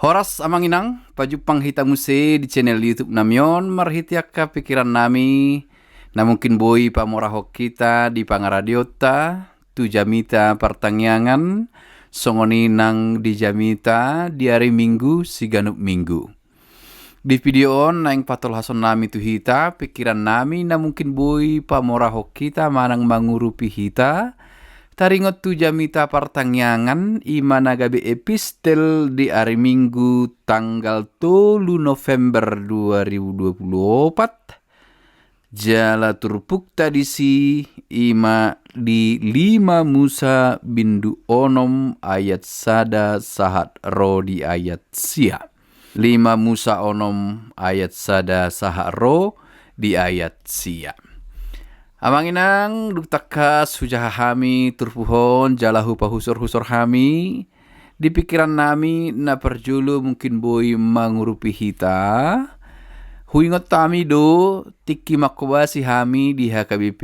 Horas amanginang, pajupang hita muse di channel YouTube namyon, marhitiaka pikiran nami, na mungkin boy pamorahok kita di pangaradiota, tu jamita pertangyangan, songoni nang di jamita di hari Minggu siganup Minggu. Di video on naing patol hason nami tu hita, pikiran nami na mungkin boy pamorahok kita manang mangurupi hita, taringot tu jamita partangyangan imana gabe epistel di hari Minggu tanggal 3 November 2024. Jala turpuk tadisi ima di 5 Musa bindu onom ayat sada sahat ro di ayat sia. 5 Musa onom ayat sada sahat ro di ayat sia. Amanginang duktakas hujah hami turpuhon jalahu pahusor-husor hami di pikiran nami na perjulu mungkin boy mangurupi hita huingot tami do tiki makobasi hami di HKBP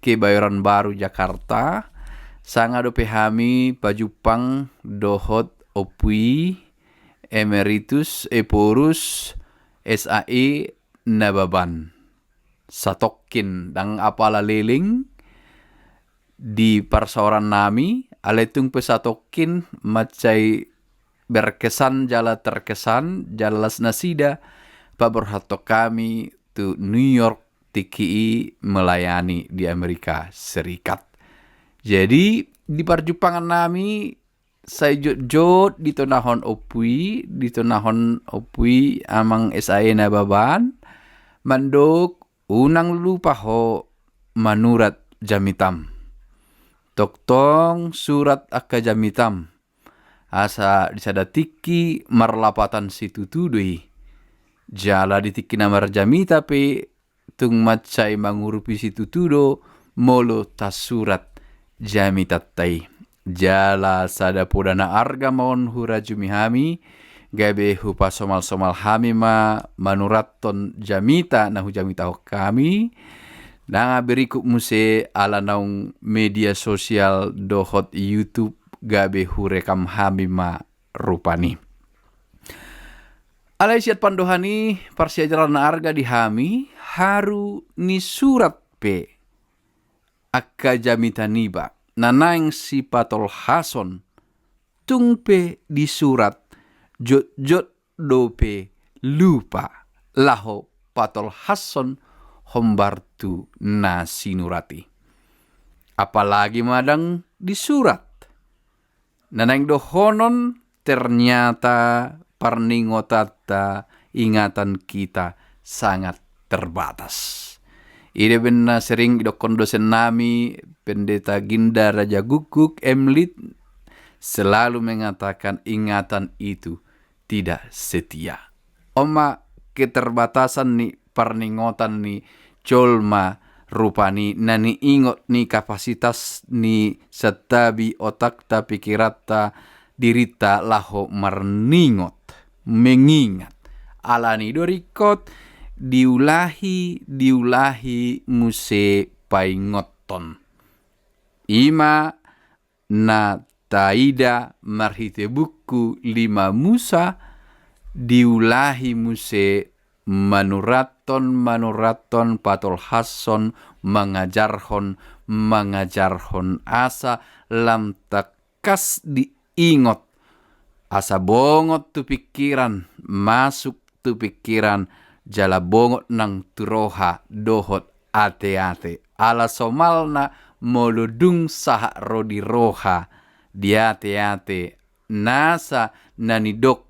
Kebayoran Baru Jakarta sanga dope hami pajupang dohot opui emeritus eporus SAE Nababan satokin dang apala leling di persoaran nami aletung pesatokin macai berkesan jala terkesan jalas nasida paborhato kami tu New York TKI melayani di Amerika Serikat. Jadi di perjupangan nami saya jod di tonahon opui amang SAE Nababan mandok unang lupa ho manurat jamitam. Toktong surat akka jamitam. Asa disadatiki marlapatan situ tudui. Jala ditiki namar jamita pe tung macai mangurupi situ tudo molo tas surat jamitat tai. Jala sada podana arga maon hurajumi hami. Gabe hupa somal-somal hami ma manuraton jamita na hujamita kami nanga berikut muse ala naung media sosial dohot YouTube gabe hurekam hami ma rupani alai siat pandohani parsiajaran na arga di hami haru ni surat pe akka jamita niba nanaing si patol hason tungpe di surat jot dope lupa laho patol hason hombartu nasinurati. Apalagi madang di surat. Nanang dohonon ternyata parningotata ingatan kita sangat terbatas. Ide benar sering dokon dosen nami pendeta Ginda Raja Guguk Emlit selalu mengatakan ingatan itu tidak setia. Oma keterbatasan ni perningotan ni colma rupani nani ingot ni kapasitas ni setabi otak ta pikirata dirita laho marningot mengingat alani dorikot diulahi muse paingoton ima na taida marhite buku 5 Musa diulahi muse manuraton patol hason mengajarhon asa lam takas diingot asa bongot tu pikiran masuk tu pikiran jala bongot nang turoha dohot ate-ate ala somalna molodung saha rodi roha diate-ate nasa nanidok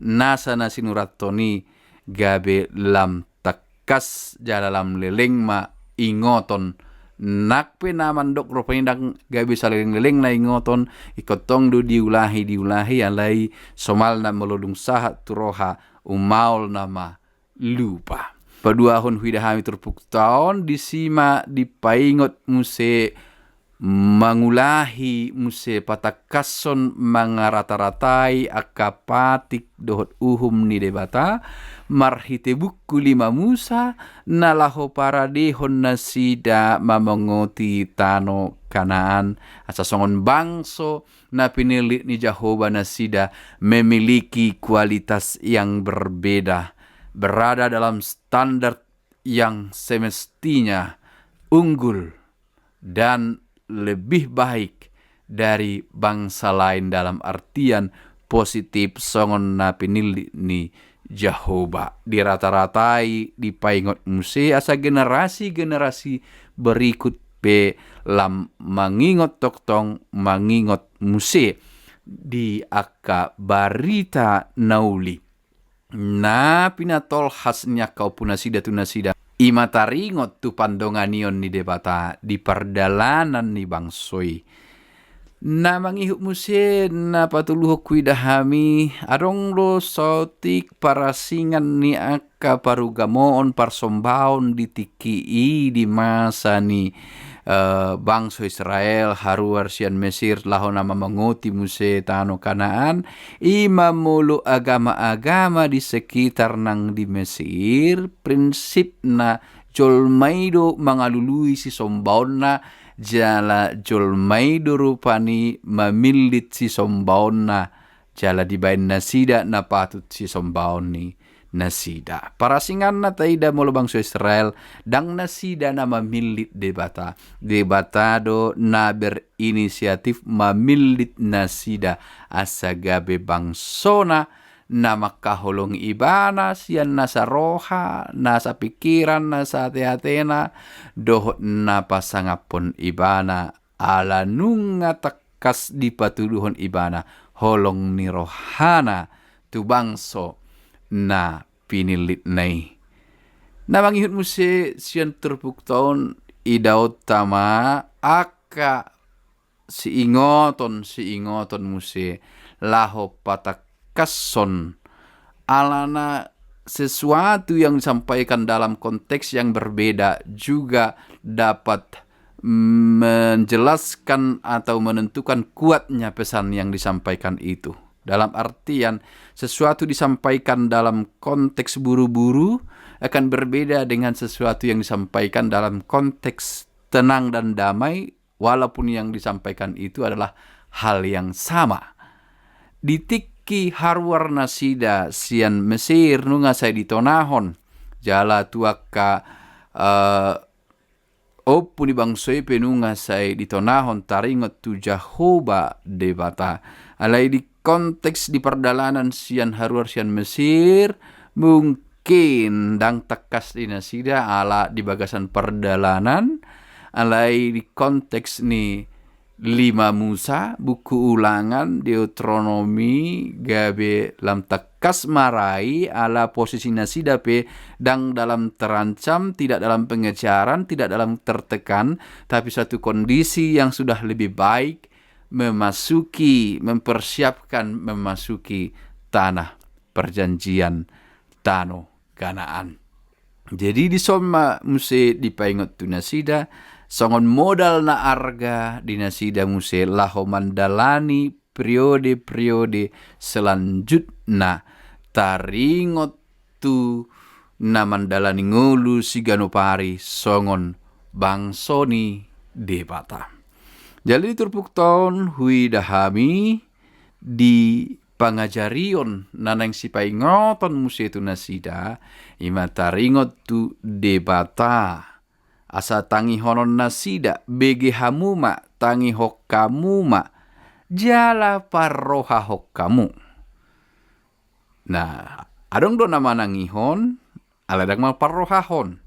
nasa nasinuratoni gabe lam takas jalalam leleng ma ingoton nakpe naman dok ropendang gabe saleleng leleng na ingoton ikotong do diulahi alai somal na melodung sahat turoha umaul nama lupa paduahon huidahami turpuk taon disima dipaingot muse mangulahi muse patakason mangarata-ratai akapatik dohot uhum ni debata marhite buku 5 Musa nalaho paradehon nasida mamangoti tano Kanaan asa songon bangso na pinilit ni Jehovah nasida memiliki kualitas yang berbeda, berada dalam standar yang semestinya unggul dan lebih baik dari bangsa lain dalam artian positif songon na pinili ni Jehovah. Dirata-ratai dipaingot muse asa generasi-generasi berikut pe lam mangingot toktong mangingot muse di aka barita nauli. Na pinatol hasnya kau punasida tunasida imataringot tu pandonganion ni debata di perdalanan ni bangsoi. Na mangihuk musin na patuluhok kuidahami adong lo sautik parasingan ni aka parugamoon parsombaon ditikii di masa ni bangsa Israel haruar sian Mesir laho nama mangoti muse tano Kanaan imam mulu agama-agama di sekitar nang di Mesir prinsip na jolmaido mangalului si sombaonna jala jolmaido rupani mamilit si sombaonna jala dibain nasida na patut si sombaon ni nasida. Parasingan na taida molo bangsa Israel dang nasida na mamilit debata. Debatado na berinisiatif mamilit nasida asagabe bangsona na makaholong ibana siyan nasa roha, nasa pikiran, nasa hati-hatina dohot na pasangapon ibana ala nunga takas di patuluhon ibana holong ni rohana tu bangso na pinilit nai. Na mangihut muse siyan terpukton idaot tama aka si ingoton muse laho patakason alana sesuatu yang disampaikan dalam konteks yang berbeda juga dapat menjelaskan atau menentukan kuatnya pesan yang disampaikan itu. Dalam artian sesuatu disampaikan dalam konteks buru-buru akan berbeda dengan sesuatu yang disampaikan dalam konteks tenang dan damai walaupun yang disampaikan itu adalah hal yang sama. Ditiki harwar nasida sian Mesir nunga saya ditonahon jala tuaka opuni bangsoi penunga saya ditonahon taringot tu Jehovah debata alai di konteks di perdalanan sian harwar sian Mesir mungkin dang tekas di nasida ala di bagasan perdalanan alai di konteks ni 5 Musa buku ulangan Deuteronomi gabe lam tekas marai ala posisi nasida pe dang dalam terancam tidak dalam pengejaran tidak dalam tertekan tapi satu kondisi yang sudah lebih baik mempersiapkan memasuki tanah perjanjian tano Kanaan. Jadi di soma muse dipaingot tu nasida songon modal na arga di nasida muse laho mandalani periode-periode selanjutna taringot tu na mandalani ngulu siganopari songon bangsoni debata. Jadi turpuk tahun hui dahami di pangajarion nanang sipaingoton muse tu nasida ima taringot tu debata asa tangi honon nasida bege hamuma tangi hokkamuma jala parroha hokkamu. Nah adong do nama nangihon aladang mal parrohahon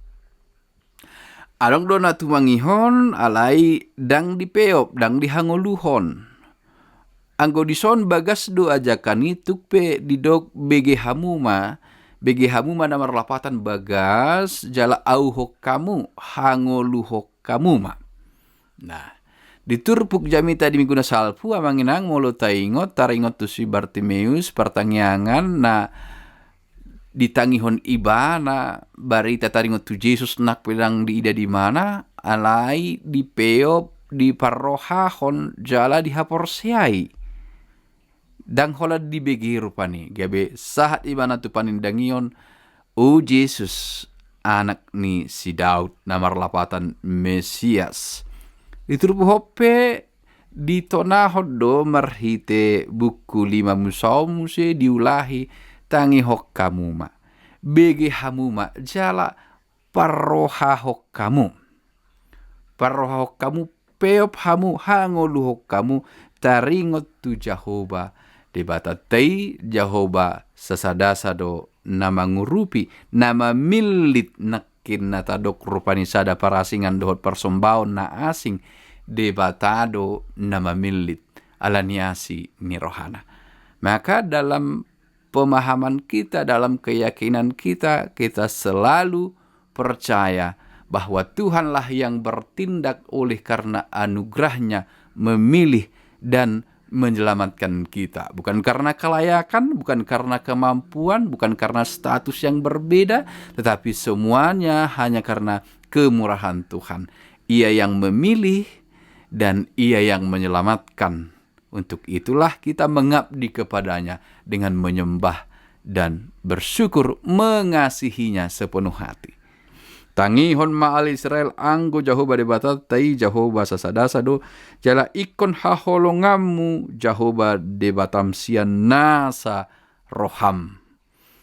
adong do na tumangihon alai dang dipeop dang dihangoluhon anggo dison bagas do ajakan ituk pe didok bege hamuma namar lapatan bagas jala au hokkamu hangolu hokkamuma. Nah diturpuk jamita di minggu salpu amanginang molo taingot taringot tu si Bartimeus pertangyangan na ditangihon ibana barita taringot tu Yesus nak pedang di ida di mana alai di peop di parrohahon jala dihaporsiai. Dang hola di begi rupani. Gabe sahat ibana tu panindangion. Yesus anak ni si Daud namar lapatan Mesias. Iturupu hope di tonahod do marhite buku 5 musau muse diulahi tangi hokkamuma. Bege hamuma jala parroha hokkamu. Parroha hokkamu peop hamu hangolu hokkamu taringot tu Jehovah. Debata tei Jehovah sasadasa do nama ngurupi nama milit nakin natadok rupani sada parasingan dohot persombaon na asing debatado nama milit alaniasi ni rohana. Maka dalam pemahaman kita, dalam keyakinan kita, kita selalu percaya bahwa Tuhanlah yang bertindak oleh karena anugerahnya memilih dan menyelamatkan kita. Bukan karena kelayakan, bukan karena kemampuan, bukan karena status yang berbeda, tetapi semuanya hanya karena kemurahan Tuhan. Ia yang memilih dan Ia yang menyelamatkan. Untuk itulah kita mengabdi kepadanya dengan menyembah dan bersyukur mengasihinya sepenuh hati. Tangihon ma'al Israel anggo Jehovah debata tai Jehovah sasadasa do jala ikon haholongamu Jehovah debatam sian nasa roham.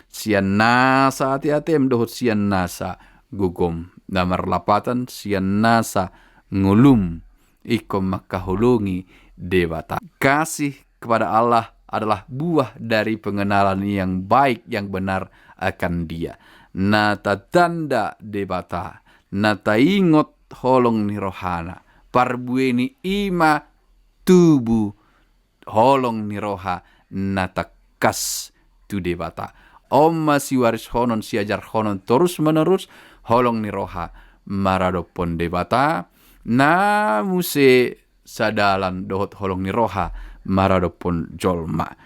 Sian nasa hati-hatim dohot sian nasa gugom. Namar lapatan sian nasa ngulum ikon makahulungi debata. Kasih kepada Allah adalah buah dari pengenalan yang baik yang benar akan Dia. Nata tanda debata, nata ingot holong ni rohana, parbueni ima tubu holong ni roha, nata kas tu debata. Masih waris honon siajar honon terus menerus holong ni roha maradopon debata, na muse sadalan dohot holong ni roha maradopon jolma.